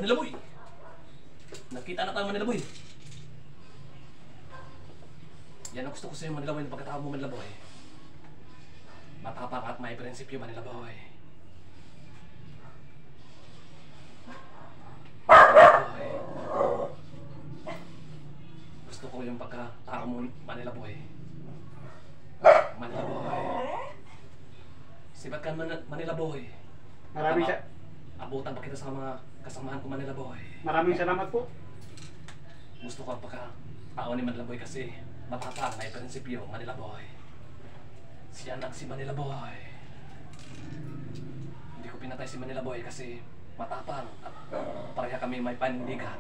Manila Boy. Nakita na tayo, Manila Boy. Yan ang gusto ko sa'yo, Manila Boy, na pagkatao mo, Manila Boy. Matapang at may prinsipyo, Manila Boy. Gusto ko yung pagkatao mo, Manila Boy. Manila Boy. Sibat ka, Manila Boy. Maraming sa... Abutan pa kita sa mga kasamahan ko, Manila Boy. Maraming salamat po. Gusto ko ang pagkatao ni Manila Boy kasi matapang, may prinsipyo, Manila Boy. Si anak si Manila Boy. Hindi ko pinatay si Manila Boy kasi matapang at pareha kami may panindigan.